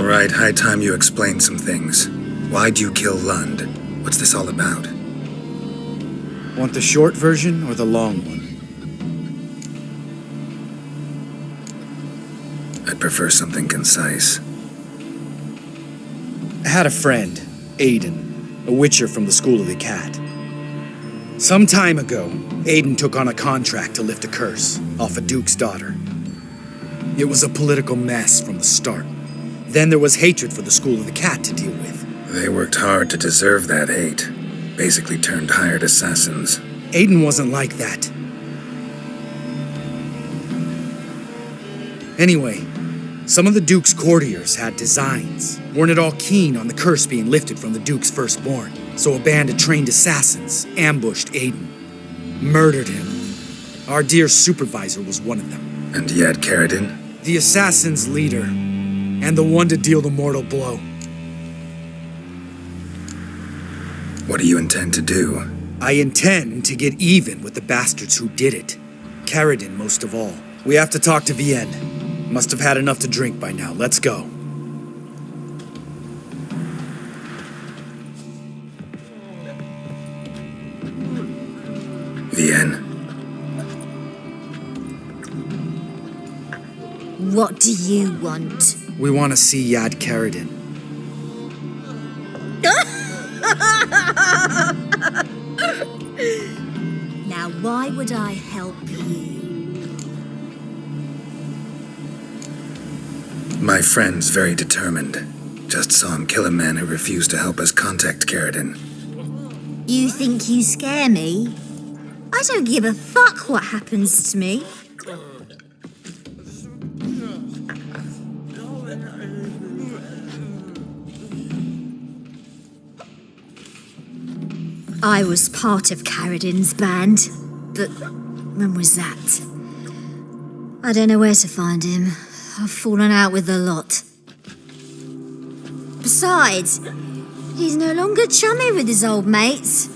All right, high time you explain some things. Why'd you kill Lund? What's this all about? Want the short version or the long one? I'd prefer something concise. I had a friend, Aiden, a witcher from the School of the Cat. Some time ago, Aiden took on a contract to lift a curse off a duke's daughter. It was a political mess from the start. Then there was hatred for the School of the Cat to deal with. They worked hard to deserve that hate. Basically turned hired assassins. Aiden wasn't like that. Anyway, some of the Duke's courtiers had designs. Weren't at all keen on the curse being lifted from the Duke's firstborn. So a band of trained assassins ambushed Aiden. Murdered him. Our dear supervisor was one of them. And yet, Caridin? The assassin's leader. And the one to deal the mortal blow. What do you intend to do? I intend to get even with the bastards who did it. Caridin most of all. We have to talk to Vienne. Must have had enough to drink by now. Let's go. Vienne? What do you want? We want to see Yad Caridin. Now, why would I help you? My friend's very determined. Just saw him kill a man who refused to help us contact Caridin. You think you scare me? I don't give a fuck what happens to me. I was part of Caridin's band, but when was that? I don't know where to find him. I've fallen out with a lot. Besides, he's no longer chummy with his old mates.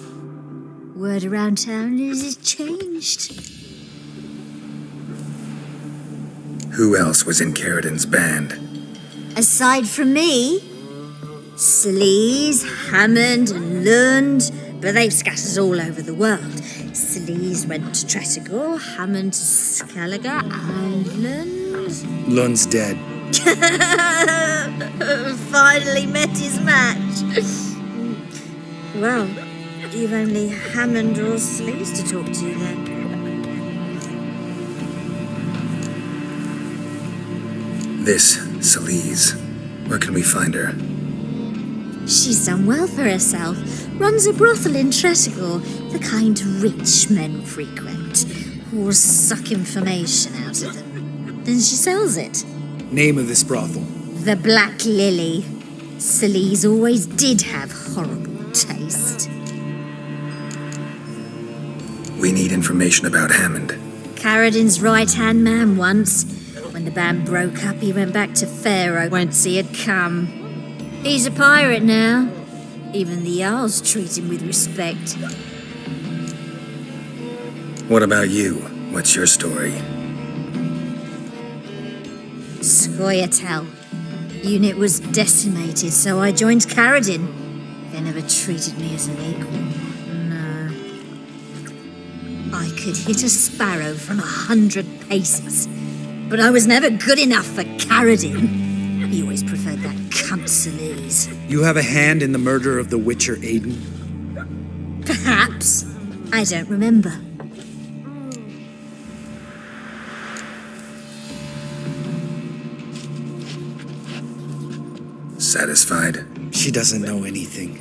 Word around town is it's changed. Who else was in Caridin's band? Aside from me, Sleaze, Hammond and Lund, but they've scattered all over the world. Sleaze went to Tretogor, Hammond to Skellige, and Lund... Lund's dead. Finally met his match. Well, you've only Hammond or Sleaze to talk to then. This Sleaze. Where can we find her? She's done well for herself. Runs a brothel in Tretogor, the kind rich men frequent. Who'll suck information out of them. Then she sells it. Name of this brothel? The Black Lily. Sleaze always did have horrible taste. We need information about Hammond. Caridin's right-hand man once. When the band broke up, he went back to Pharaoh once he had come. He's a pirate now. Even the Jarls treat him with respect. What about you? What's your story? Scoia'tael. Unit was decimated, so I joined Caridin. They never treated me as an equal. No. I could hit a sparrow from 100 paces, but I was never good enough for Caridin. He always preferred that cunt Sleaze. You have a hand in the murder of the Witcher Aiden? Perhaps. I don't remember. Satisfied? She doesn't know anything.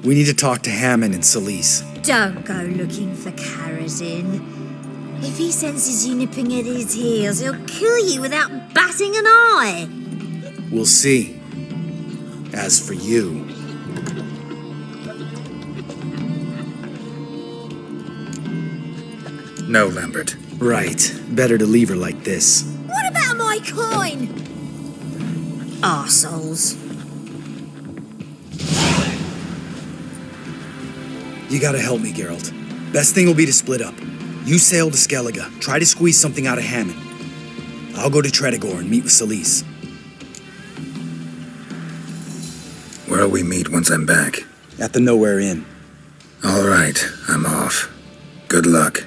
We need to talk to Hammond and Sleaze. Don't go looking for Caridin. If he senses you nipping at his heels, he'll kill you without batting an eye. We'll see. As for you... No, Lambert. Right. Better to leave her like this. What about my coin? Arseholes. You gotta help me, Geralt. Best thing will be to split up. You sail to Skellige. Try to squeeze something out of Hammond. I'll go to Tretogor and meet with Sleaze. Where'll we meet once I'm back? At the Nowhere Inn. All right, I'm off. Good luck.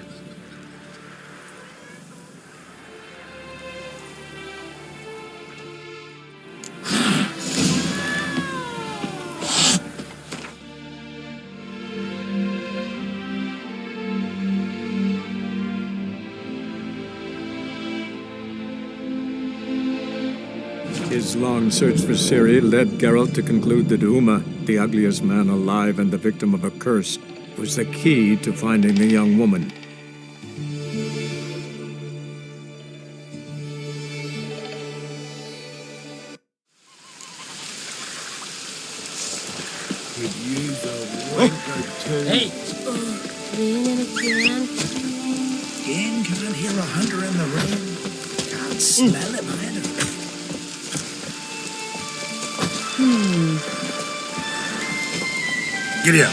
His long search for Ciri led Geralt to conclude that Uma, the ugliest man alive and the victim of a curse, was the key to finding the young woman. Hey! Raining again? Again, can't hear a hunter in the rain. Can't smell him either. Giddy up.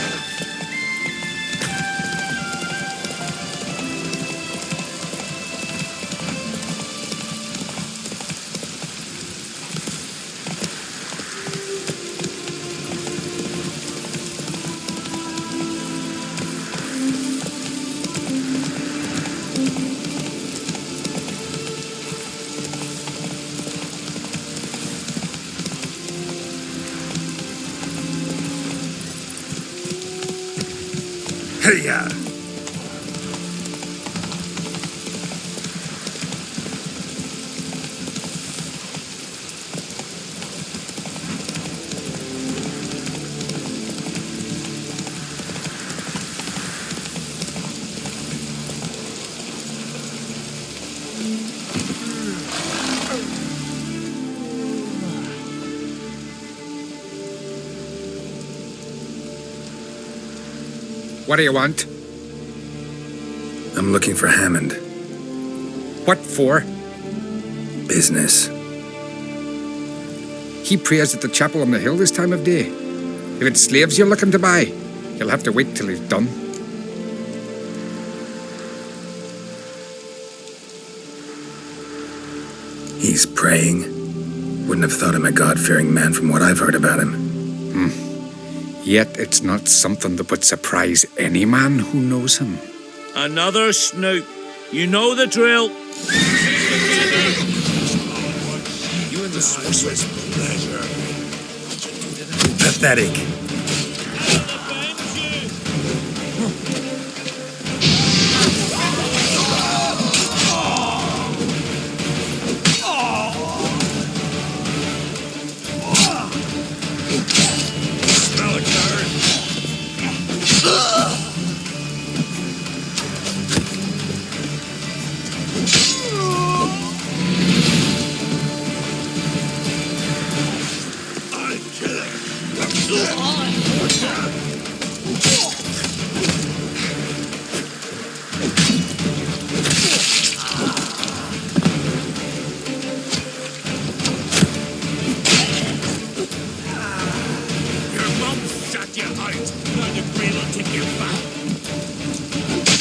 Hey-ya! What do you want? I'm looking for Hammond. What for? Business. He prays at the chapel on the hill this time of day. If it's slaves you're looking to buy, you'll have to wait till he's done. He's praying. Wouldn't have thought him a God-fearing man from what I've heard about him. Yet it's not something that would surprise any man who knows him. Another snoop. You know the drill. You and the sorceress pleasure. Pathetic.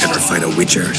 Ever fight a witcher?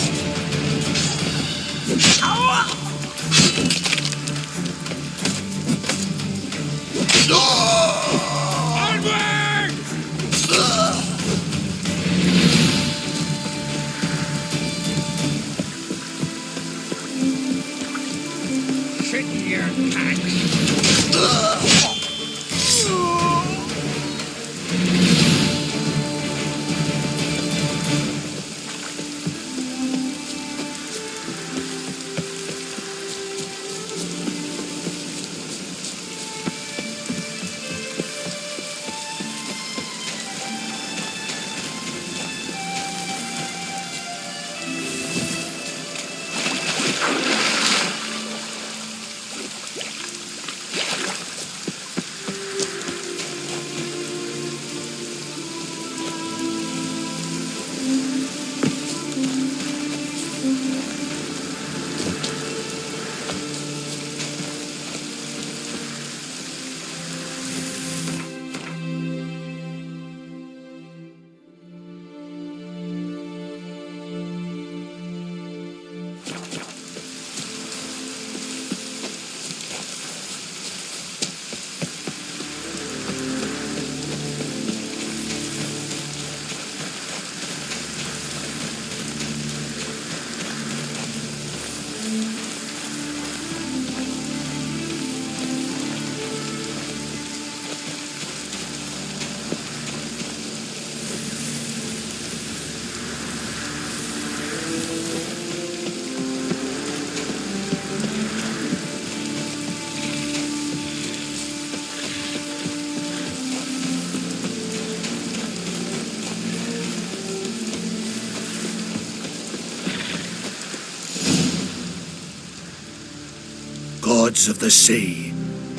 gods of the sea,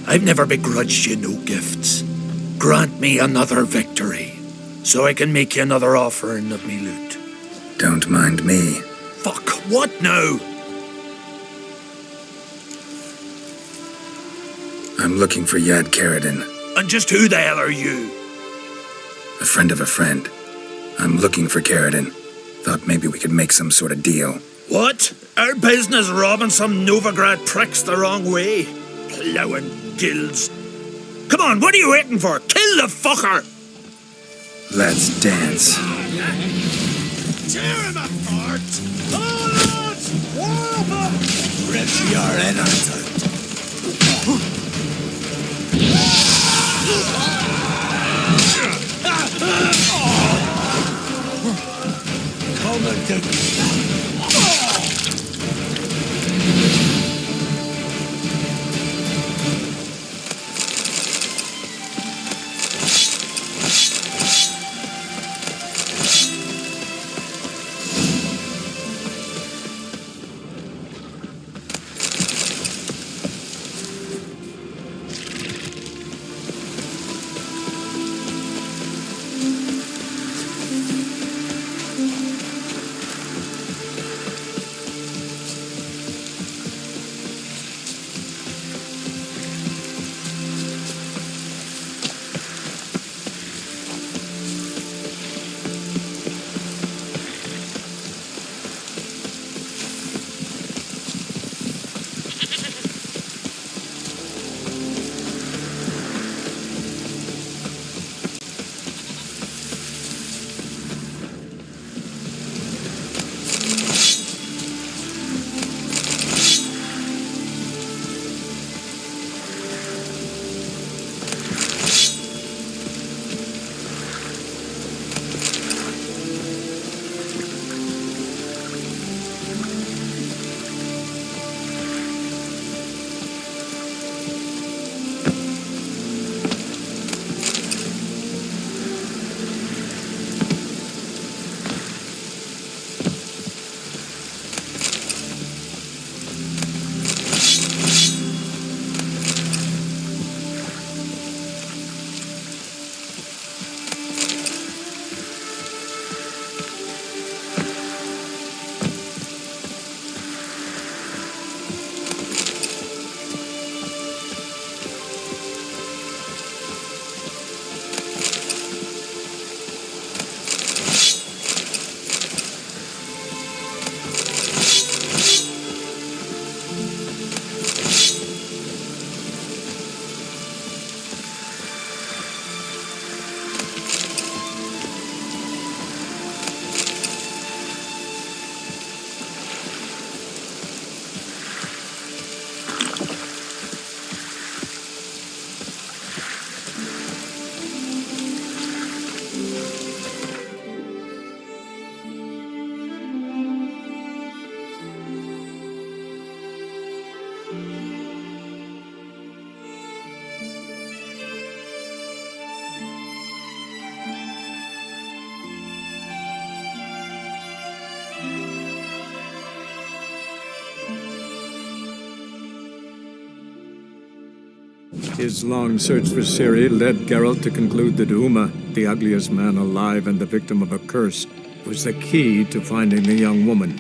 I've never begrudged you no gifts. Grant me another victory, so I can make you another offering of me loot. Don't mind me. Fuck, what now? I'm looking for Yad Karadin, And just who the hell are you? a friend of a friend. I'm looking for Karadin. Thought maybe we could make some sort of deal. What? Our business robbing some Novigrad pricks the wrong way? Plowing guilds. Come on, what are you waiting for? Kill the fucker! Let's dance. Tear him apart! All odds! War up! Rip your innards out! Come and take His long search for Ciri led Geralt to conclude that Uma, the ugliest man alive and the victim of a curse, was the key to finding the young woman.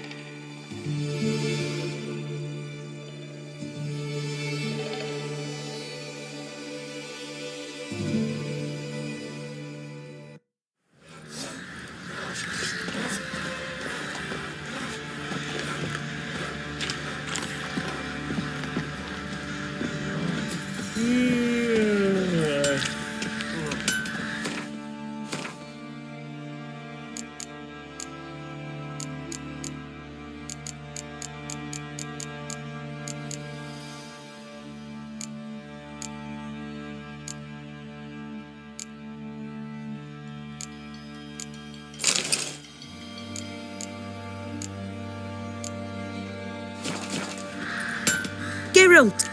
Geralt!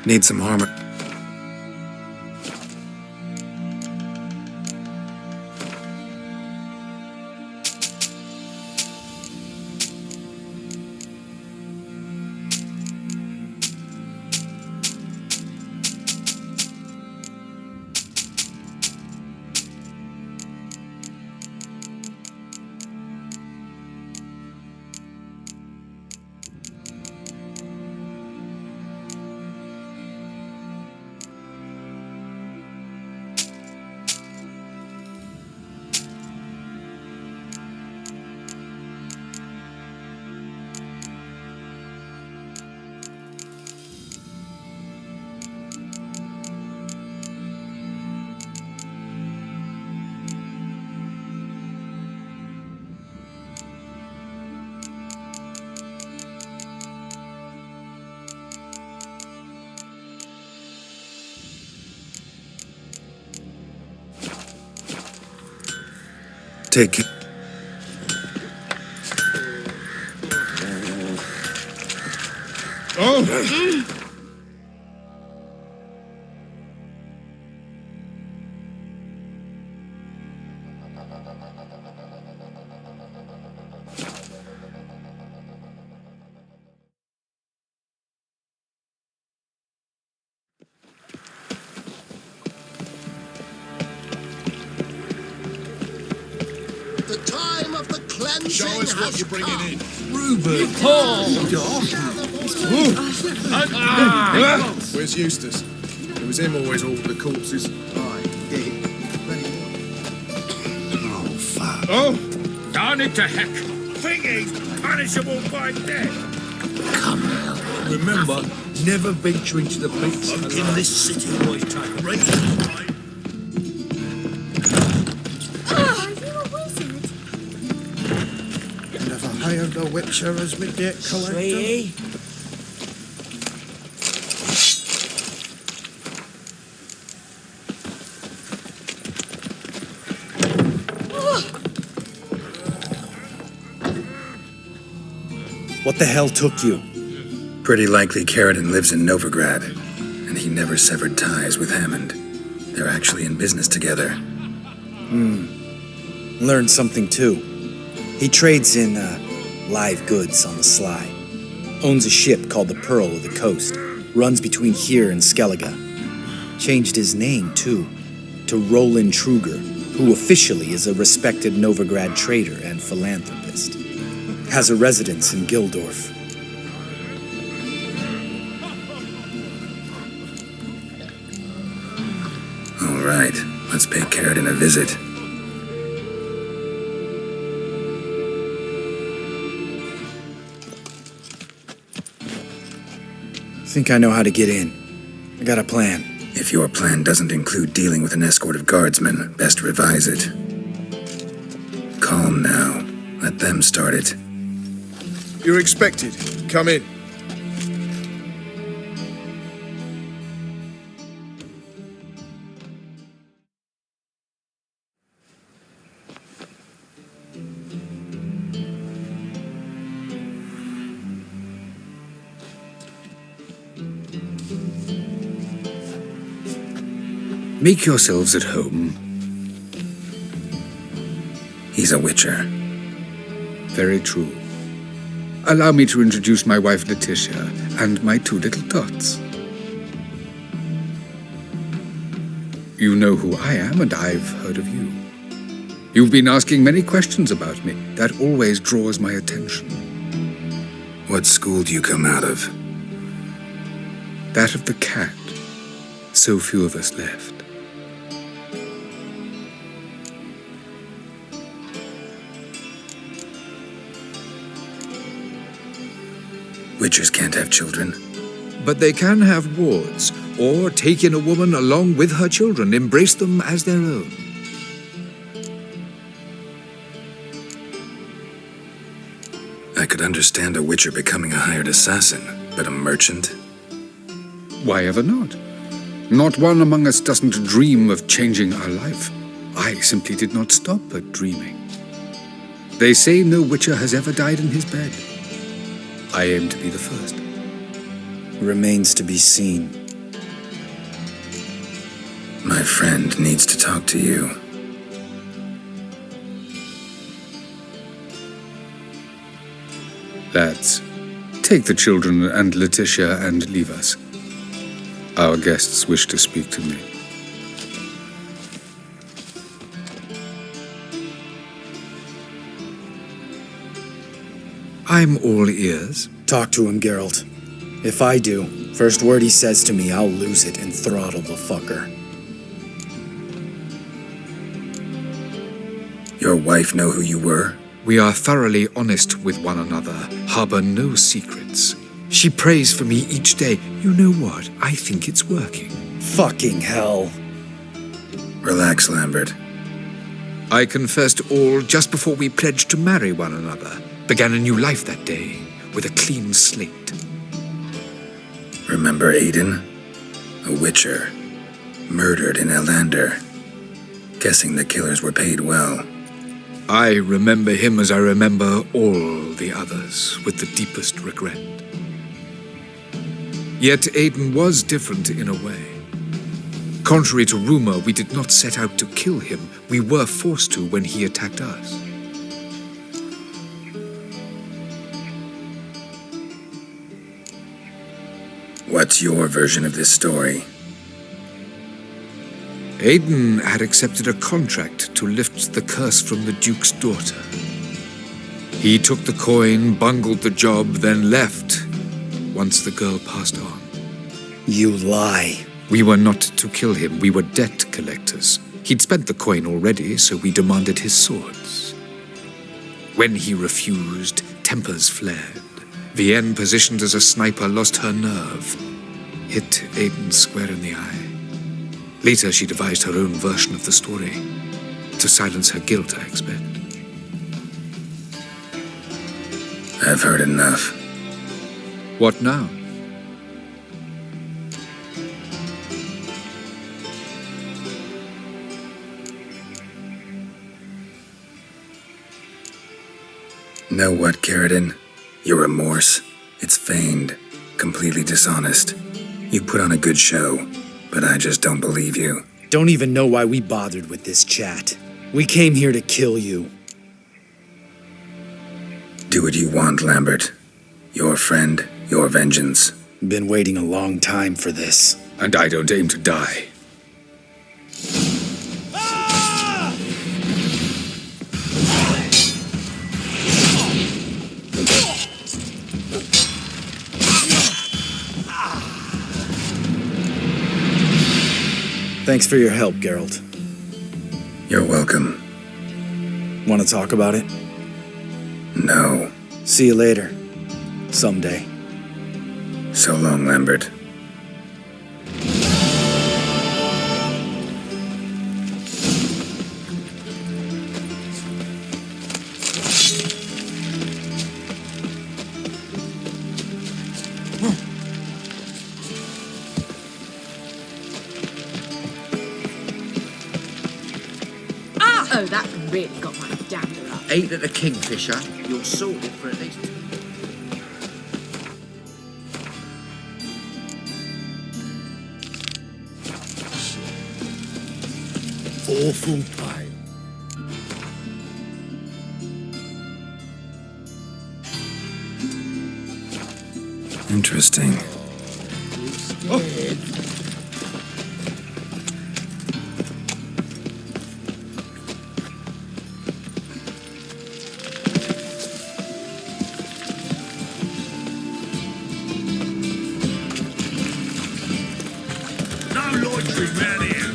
Need some armor. Take care. Oh! The time of the cleansing Show us what has you're bringing come. in. Reuben. Where's Eustace? It was him always ordered the corpses. Oh, fuck. Oh! Darn it to heck. Thingy's punishable by death. Come now. Remember, never venture into the pits. In this city, boys, time right. Are you a wizard? Never hired a witcher as my debt collector. What the hell took you? Pretty likely Carradine lives in Novigrad, and he never severed ties with Hammond. They're actually in business together. Learned something too. He trades in live goods on the sly. Owns a ship called the Pearl of the Coast. Runs between here and Skellige. Changed his name too, to Roland Truger, who officially is a respected Novigrad trader and philanthropist. Has a residence in Gildorf. All right, let's pay Carradine a visit. Think I know how to get in. I got a plan. If your plan doesn't include dealing with an escort of guardsmen, best revise it. Calm now. Let them start it. You're expected. Come in. Make yourselves at home. He's a witcher. Very true. Allow me to introduce my wife Letitia and my two little tots. You know who I am, and I've heard of you. You've been asking many questions about me. That always draws my attention. What school do you come out of? That of the cat. So few of us left. Witchers can't have children. But they can have wards, or take in a woman along with her children, embrace them as their own. I could understand a witcher becoming a hired assassin, but a merchant? Why ever not? Not one among us doesn't dream of changing our life. I simply did not stop at dreaming. They say no witcher has ever died in his bed. I aim to be the first. Remains to be seen. My friend needs to talk to you. Lads, take the children and Letitia and leave us. Our guests wish to speak to me. I'm all ears. Talk to him, Geralt. If I do, first word he says to me, I'll lose it and throttle the fucker. Your wife know who you were? We are thoroughly honest with one another, harbor no secrets. She prays for me each day. You know what? I think it's working. Fucking hell. Relax, Lambert. I confessed all just before we pledged to marry one another. Began a new life that day, with a clean slate. Remember Aiden? A witcher. Murdered in Elander. Guessing the killers were paid well. I remember him as I remember all the others, with the deepest regret. Yet Aiden was different in a way. Contrary to rumor, we did not set out to kill him. We were forced to when he attacked us. What's your version of this story? Aiden had accepted a contract to lift the curse from the Duke's daughter. He took the coin, bungled the job, then left once the girl passed on. You lie. We were not to kill him. We were debt collectors. He'd spent the coin already, so we demanded his swords. When he refused, tempers flared. Vienne, positioned as a sniper, lost her nerve. Hit Aiden square in the eye. Later, she devised her own version of the story. To silence her guilt, I expect. I've heard enough. What now? Know what, Carradine? Your remorse, it's feigned, completely dishonest. You put on a good show, but I just don't believe you. Don't even know why we bothered with this chat. We came here to kill you. Do what you want, Lambert. Your friend, your vengeance. Been waiting a long time for this. And I don't aim to die. Thanks for your help, Geralt. You're welcome. Want to talk about it? No. See you later. Someday. So long, Lambert. Oh, that really got my dander up. Ain't it a kingfisher? You're sorted for at least. Awful time. Interesting. No loitering round here.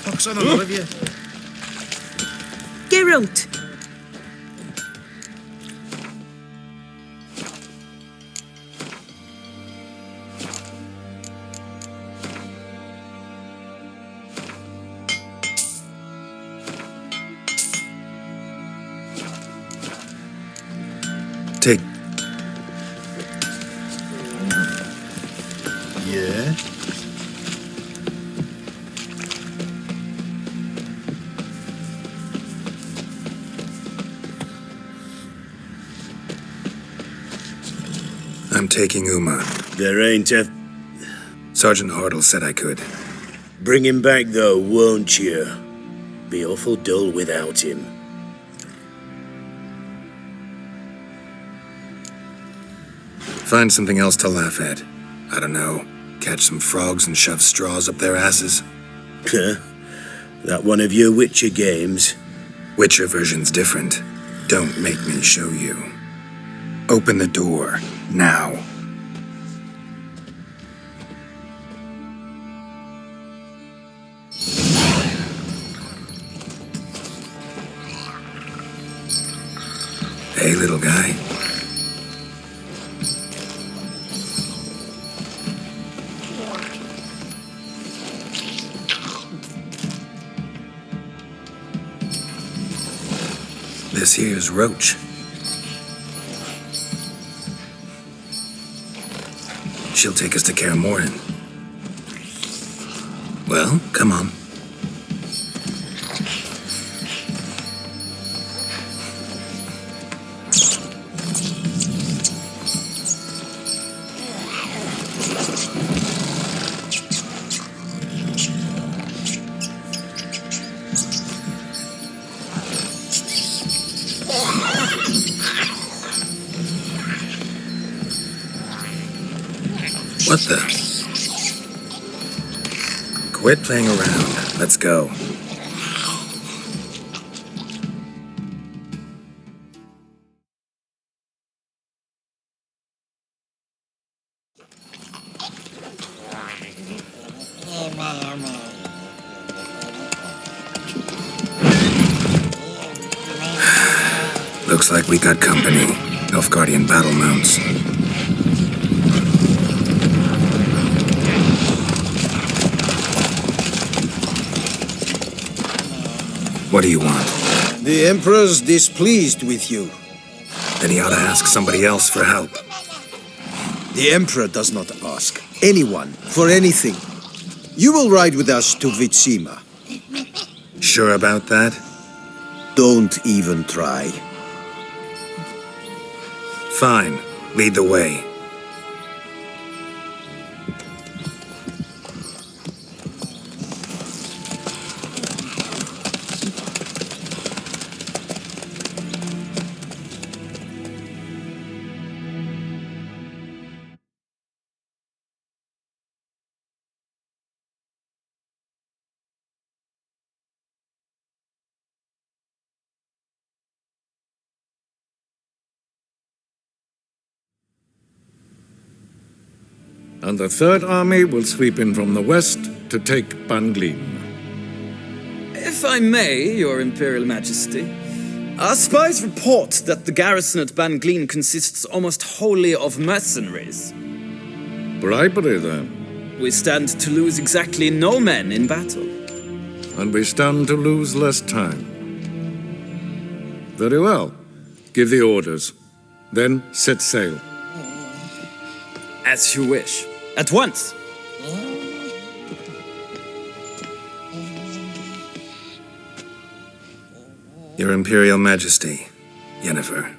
Fox on all of you. Geralt! Take. Yeah? I'm taking Uma. There ain't a... Sergeant Hartle said I could. Bring him back, though, won't you? Be awful dull without him. Find something else to laugh at. I don't know. Catch some frogs and shove straws up their asses. That one of your Witcher games? Witcher version's different. Don't make me show you. Open the door, now. Hey, little guy. This here's Roach. She'll take us to Kaer Morhen. Well, come on. What the? Quit playing around. Let's go. Looks like we got company. Nilfgaardian battle mounts. What do you want? The Emperor's displeased with you. Then he ought to ask somebody else for help. The Emperor does not ask anyone for anything. You will ride with us to Vitsima. Sure about that? Don't even try. Fine. Lead the way. And the Third Army will sweep in from the west to take Banglin. If I may, Your Imperial Majesty, our spies report that the garrison at Banglin consists almost wholly of mercenaries. Bribery, then. We stand to lose exactly no men in battle. And we stand to lose less time. Very well. Give the orders. Then set sail. As you wish. At once! Your Imperial Majesty, Yennefer.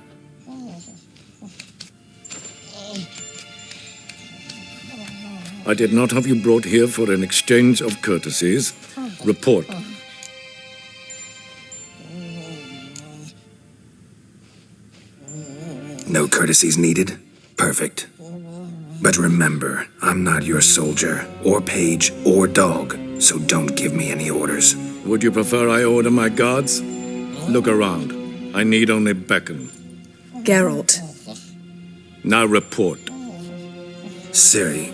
I did not have you brought here for an exchange of courtesies. Report. No courtesies needed? Perfect. But remember, I'm not your soldier, or page, or dog, so don't give me any orders. Would you prefer I order my guards? Look around. I need only beckon. Geralt. Now report. Ciri.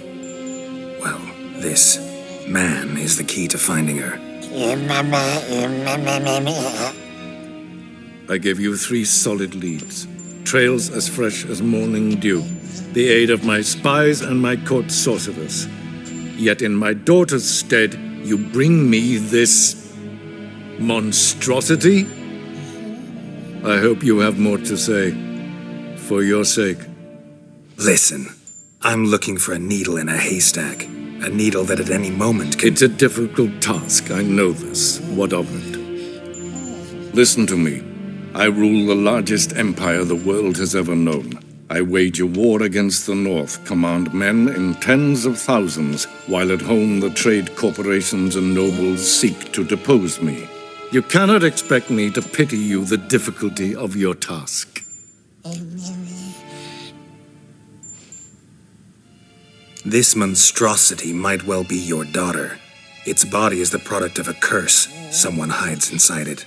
Well, this man is the key to finding her. I gave you 3 solid leads. Trails as fresh as morning dew. The aid of my spies and my court sorcerers. Yet in my daughter's stead, you bring me this monstrosity? I hope you have more to say. For your sake. Listen, I'm looking for a needle in a haystack. A needle that at any moment can... It's a difficult task, I know this. What of it? Listen to me. I rule the largest empire the world has ever known. I wage a war against the North, command men in tens of thousands, while at home the trade corporations and nobles seek to depose me. You cannot expect me to pity you the difficulty of your task. This monstrosity might well be your daughter. Its body is the product of a curse. Someone hides inside it.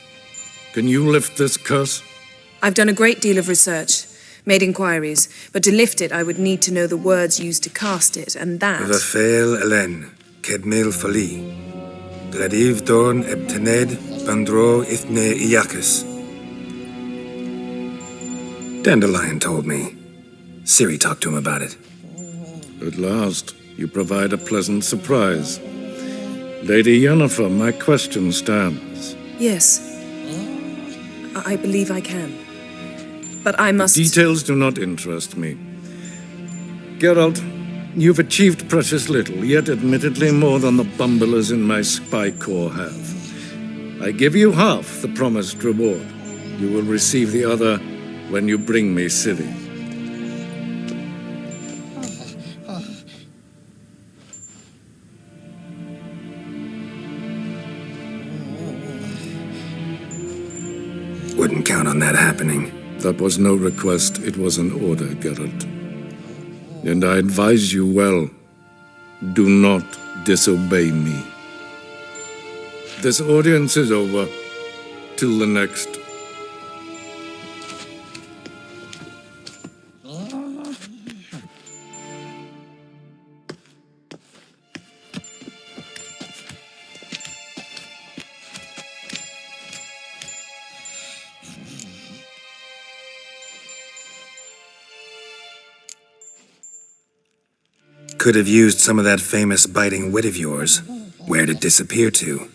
Can you lift this curse? I've done a great deal of research. Made inquiries, but to lift it I would need to know the words used to cast it, and that... Vafael Elen, Kedmil Fali, Gladiv Dorn Ebtened, Bandro Ithne Iacus. Dandelion told me. Ciri talked to him about it. At last, you provide a pleasant surprise. Lady Yennefer, my question stands. Yes. I believe I can. But I must... Details do not interest me. Geralt, you've achieved precious little, yet admittedly more than the bumblers in my spy corps have. I give you half the promised reward. You will receive the other when you bring me Ciri. Wouldn't count on that happening. That was no request, it was an order, Geralt. And I advise you well, do not disobey me. This audience is over. Till the next. Could have used some of that famous biting wit of yours. Where'd it disappear to?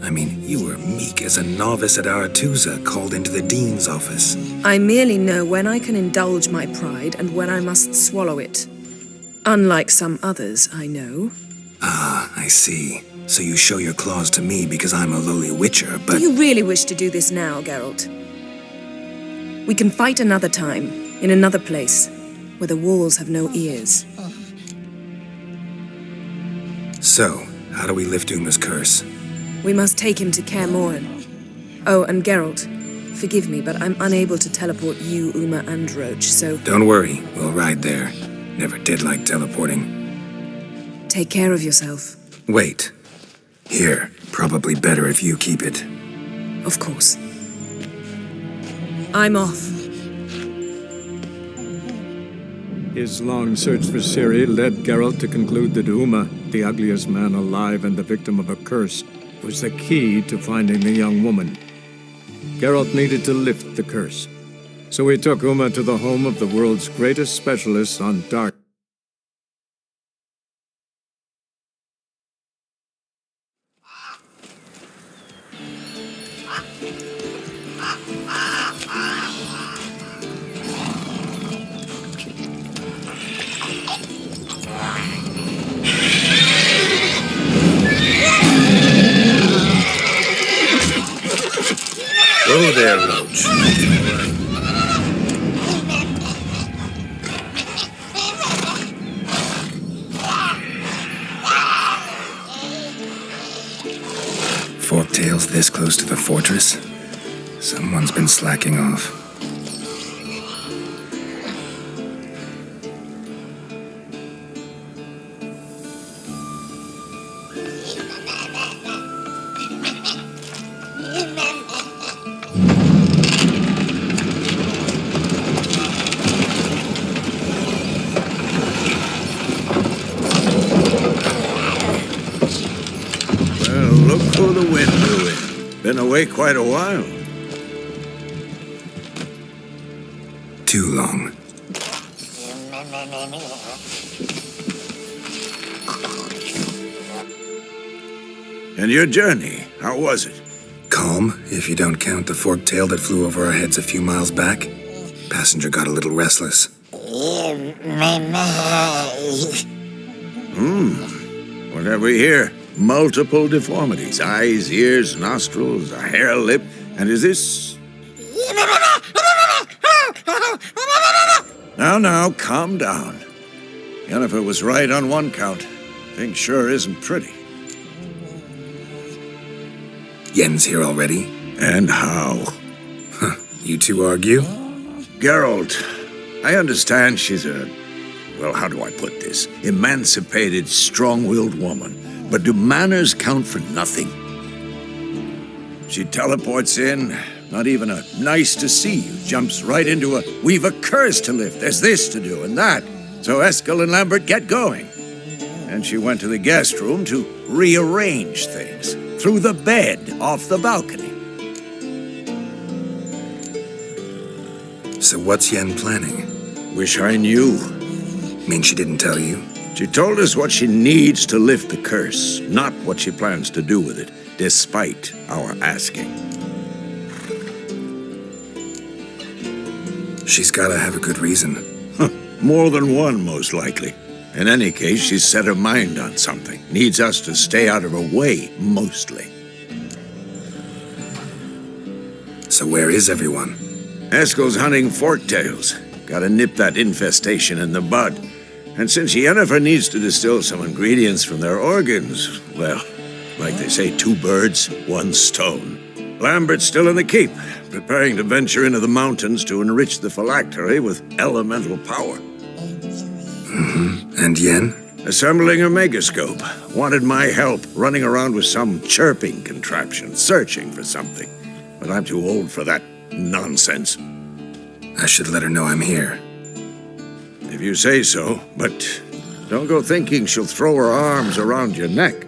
I mean, you were meek as a novice at Aretuza called into the Dean's office. I merely know when I can indulge my pride and when I must swallow it. Unlike some others, I know. Ah, I see. So you show your claws to me because I'm a lowly witcher, but... Do you really wish to do this now, Geralt? We can fight another time, in another place, where the walls have no ears. So, how do we lift Uma's curse? We must take him to Kaer Morhen. Oh, and Geralt, forgive me, but I'm unable to teleport you, Uma, and Roach, so... Don't worry, we'll ride there. Never did like teleporting. Take care of yourself. Wait. Here, probably better if you keep it. Of course. I'm off. His long search for Ciri led Geralt to conclude that Uma, the ugliest man alive and the victim of a curse, was the key to finding the young woman. Geralt needed to lift the curse, so he took Uma to the home of the world's greatest specialists on dark. Whoa there, Roach. Forktail's this close to the fortress? Someone's been slacking off. Look who the wind blew in. Been away quite a while. Too long. And your journey, how was it? Calm, if you don't count the forktail that flew over our heads a few miles back. Passenger got a little restless. What have we here? Multiple deformities. Eyes, ears, nostrils, a hair lip. And is this... Now, calm down. Yennefer was right on one count. Thing sure isn't pretty. Yen's here already? And how? Huh, you two argue? Geralt, I understand she's a... Well, how do I put this? Emancipated, strong-willed woman. But do manners count for nothing? She teleports in, Not even a nice to see you. Jumps right into a, we've a curse to lift, there's this to do and that. So Eskel and Lambert get going. And she went to the guest room to rearrange things. Through the bed, off the balcony. So what's Yen planning? Wish I knew. Mean she didn't tell you? She told us what she needs to lift the curse, not what she plans to do with it, despite our asking. She's gotta have a good reason. More than one, most likely. In any case, she's set her mind on something. Needs us to stay out of her way, mostly. So where is everyone? Eskel's hunting forktails. Gotta nip that infestation in the bud. And since Yennefer needs to distill some ingredients from their organs, well, like they say, 2 birds, 1 stone. Lambert's still in the keep, preparing to venture into the mountains to enrich the phylactery with elemental power. And Yen? Assembling a megascope. Wanted my help running around with some chirping contraption, searching for something. But I'm too old for that nonsense. I should let her know I'm here. If you say so, but don't go thinking she'll throw her arms around your neck.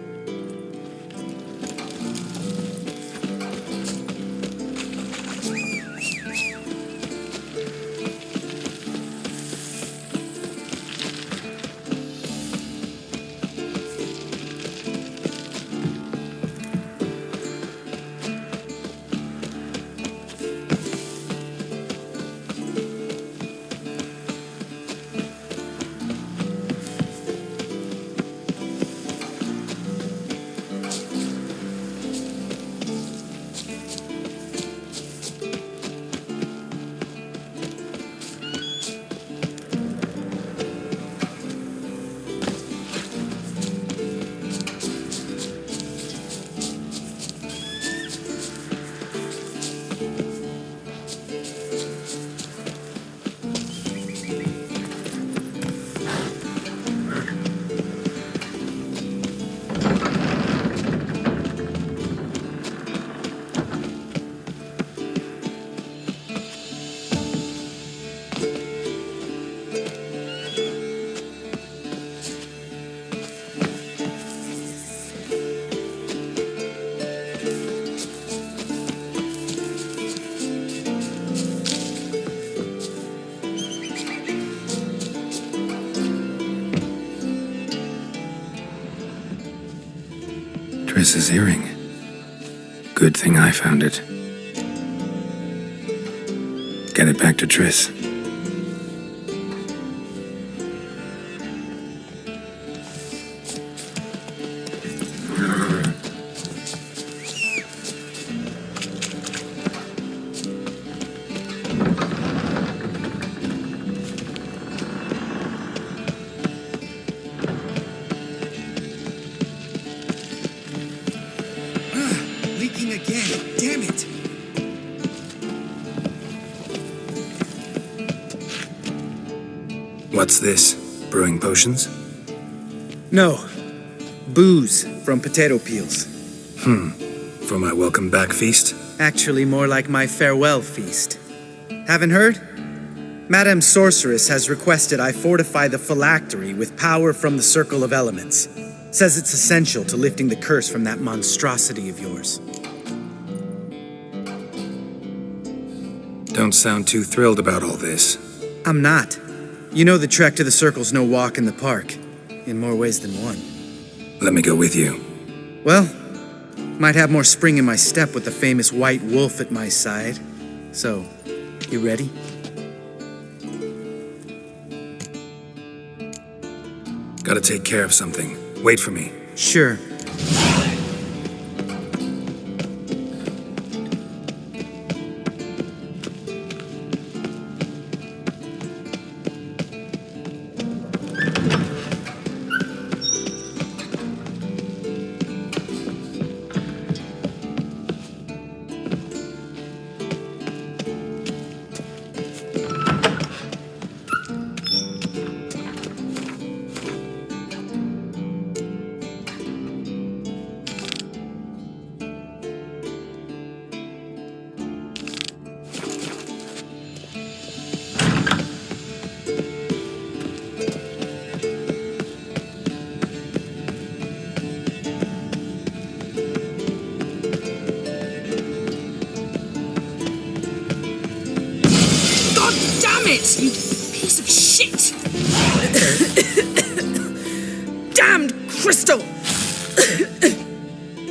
Triss's earring. Good thing I found it. Get it back to Triss. Leaking again. Damn it. What's this? Brewing potions? No. Booze from potato peels. For my welcome back feast? Actually, more like my farewell feast. Haven't heard? Madame Sorceress has requested I fortify the phylactery with power from the Circle of Elements. Says it's essential to lifting the curse from that monstrosity of yours. Don't sound too thrilled about all this. I'm not. You know the trek to the Circle's no walk in the park. In more ways than one. Let me go with you. Well, might have more spring in my step with the famous White Wolf at my side. So, you ready? Gotta take care of something. Wait for me. Sure. it, you piece of shit! Damned crystal!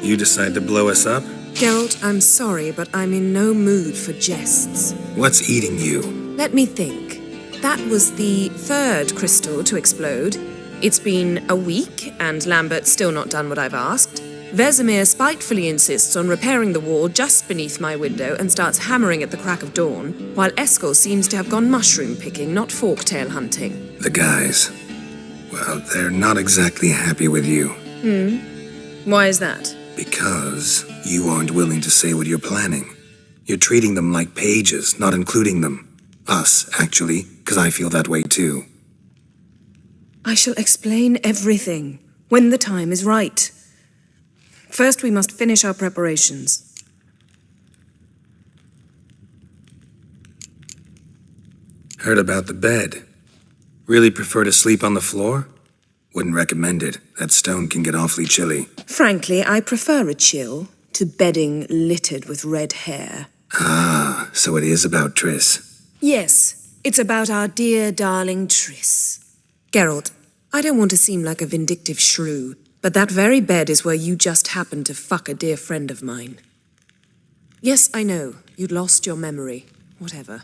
You decide to blow us up? Geralt, I'm sorry, but I'm in no mood for jests. What's eating you? Let me think. That was the third crystal to explode. It's been a week, and Lambert's still not done what I've asked. Vesemir spitefully insists on repairing the wall just beneath my window and starts hammering at the crack of dawn, while Eskel seems to have gone mushroom picking, not forktail hunting. The guys. Well, they're not exactly happy with you. Why is that? Because you aren't willing to say what you're planning. You're treating them like pages, not including them. Us, actually, because I feel that way too. I shall explain everything when the time is right. First, we must finish our preparations. Heard about the bed. Really prefer to sleep on the floor? Wouldn't recommend it. That stone can get awfully chilly. Frankly, I prefer a chill to bedding littered with red hair. Ah, so it is about Triss. Yes, it's about our dear darling Triss. Geralt, I don't want to seem like a vindictive shrew, but that very bed is where you just happened to fuck a dear friend of mine. Yes, I know, you'd lost your memory. Whatever.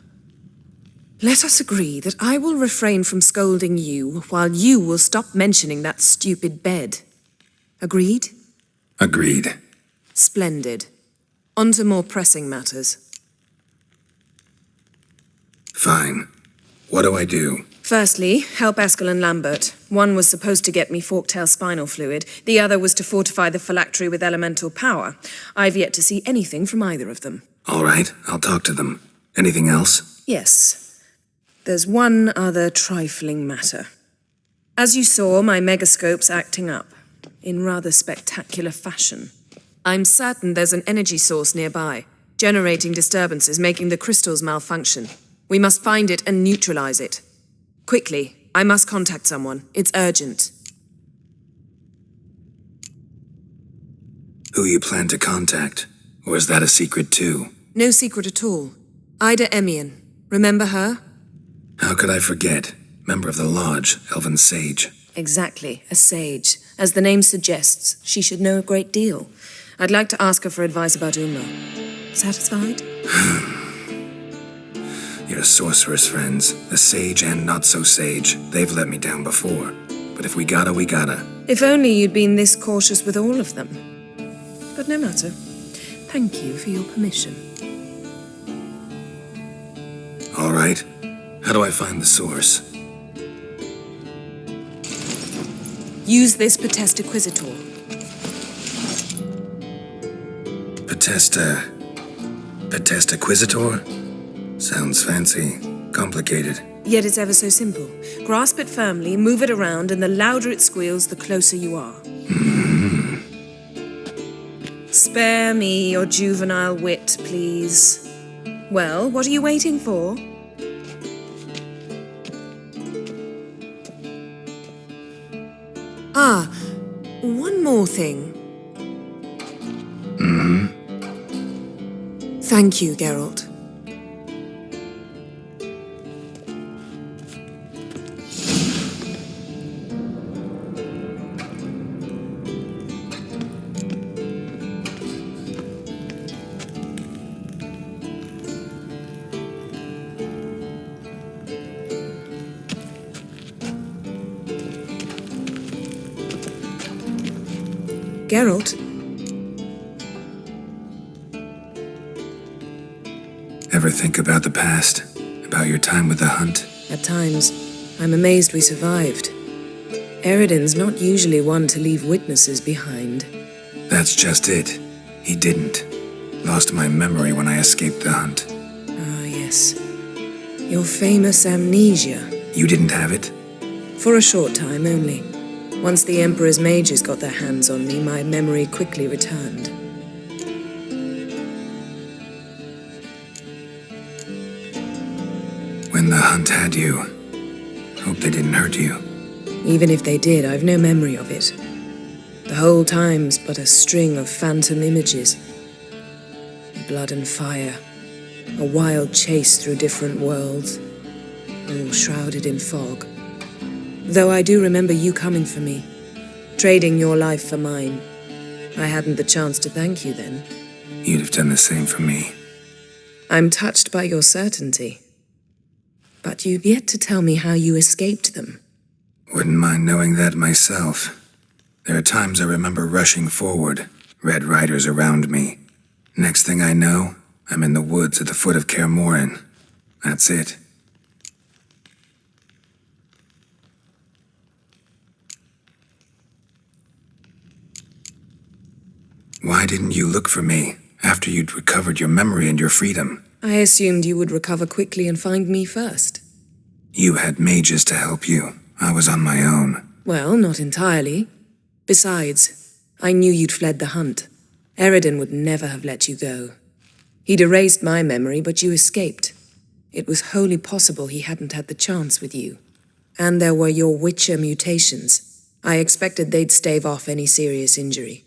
Let us agree that I will refrain from scolding you, while you will stop mentioning that stupid bed. Agreed? Agreed. Splendid. On to more pressing matters. Fine. What do I do? Firstly, help Eskel and Lambert. One was supposed to get me forktail spinal fluid, the other was to fortify the phylactery with elemental power. I've yet to see anything from either of them. All right, I'll talk to them. Anything else? Yes. There's one other trifling matter. As you saw, my megascope's acting up, in rather spectacular fashion. I'm certain there's an energy source nearby, generating disturbances, making the crystals malfunction. We must find it and neutralize it. Quickly, I must contact someone. It's urgent. Who you plan to contact? Or is that a secret too? No secret at all. Ida Emian. Remember her? How could I forget? Member of the Lodge, Elven Sage. Exactly, a sage. As the name suggests, she should know a great deal. I'd like to ask her for advice about Umla. Satisfied? Your sorceress friends, the sage and not-so-sage, they've let me down before. But if we gotta, we gotta. If only you'd been this cautious with all of them. But no matter. Thank you for your permission. All right. How do I find the source? Use this Potestaquizitor. Potestaquizitor? Sounds fancy. Complicated. Yet it's ever so simple. Grasp it firmly, move it around, and the louder it squeals, the closer you are. Spare me your juvenile wit, please. Well, what are you waiting for? Ah, one more thing. Thank you, Geralt. Geralt? Ever think about the past? About your time with the hunt? At times, I'm amazed we survived. Eredin's not usually one to leave witnesses behind. That's just it. He didn't. Lost my memory when I escaped the hunt. Ah, yes. Your famous amnesia. You didn't have it? For a short time only. Once the Emperor's mages got their hands on me, my memory quickly returned. When the hunt had you, hope they didn't hurt you. Even if they did, I've no memory of it. The whole time's but a string of phantom images. Blood and fire. A wild chase through different worlds. all shrouded in fog. Though I do remember you coming for me, trading your life for mine. I hadn't the chance to thank you then. You'd have done the same for me. I'm touched by your certainty. But you've yet to tell me how you escaped them. Wouldn't mind knowing that myself. There are times I remember rushing forward, Red Riders around me. Next thing I know, I'm in the woods at the foot of Kaer Morhen. That's it. Why didn't you look for me after you'd recovered your memory and your freedom? I assumed you would recover quickly and find me first. You had mages to help you. I was on my own. Well, not entirely. Besides, I knew you'd fled the hunt. Eredin would never have let you go. He'd erased my memory, but you escaped. It was wholly possible he hadn't had the chance with you. And there were your Witcher mutations. I expected they'd stave off any serious injury.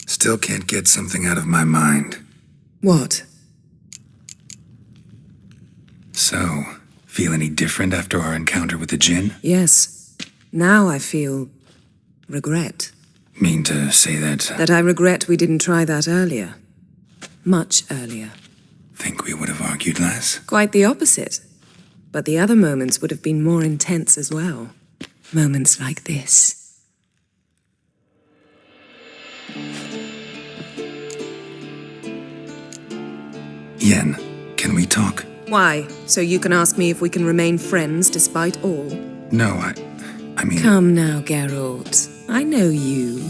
Still can't get something out of my mind. What? So, feel any different after our encounter with the Djinn? Yes. Now I feel regret. Mean to say that... That I regret we didn't try that earlier. Much earlier. Think we would have argued less? Quite the opposite. But the other moments would have been more intense as well. Moments like this. Yen, can we talk? Why? So you can ask me if we can remain friends despite all? No, I mean... Come now, Geralt. I know you.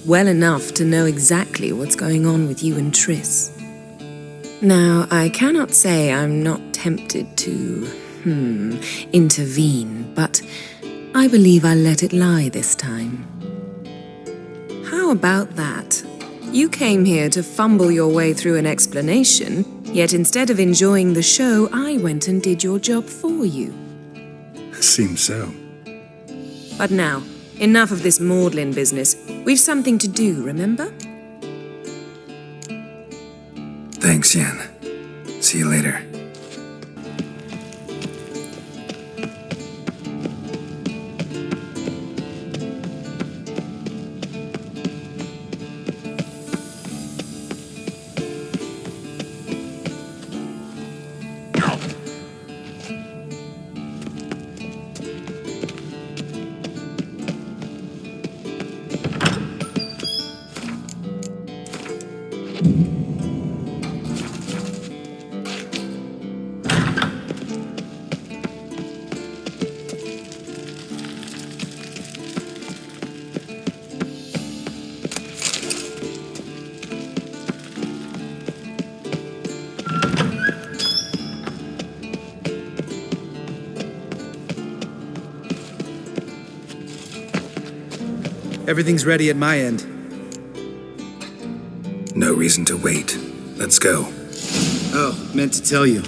Well enough to know exactly what's going on with you and Triss. Now, I cannot say I'm not tempted to, intervene, but I believe I'll let it lie this time. How about that? You came here to fumble your way through an explanation, yet instead of enjoying the show, I went and did your job for you. Seems so. But now, enough of this maudlin business. We've something to do, remember? Thanks, Yen. See you later. Everything's ready at my end. No reason to wait. Let's go. Oh, meant to tell you.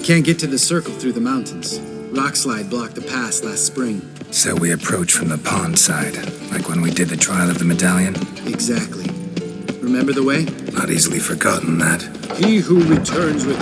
Can't get to the circle through the mountains. Rockslide blocked the pass last spring. So we approach from the pond side, like when we did the trial of the medallion? Exactly. Remember the way? Not easily forgotten, that. He who returns with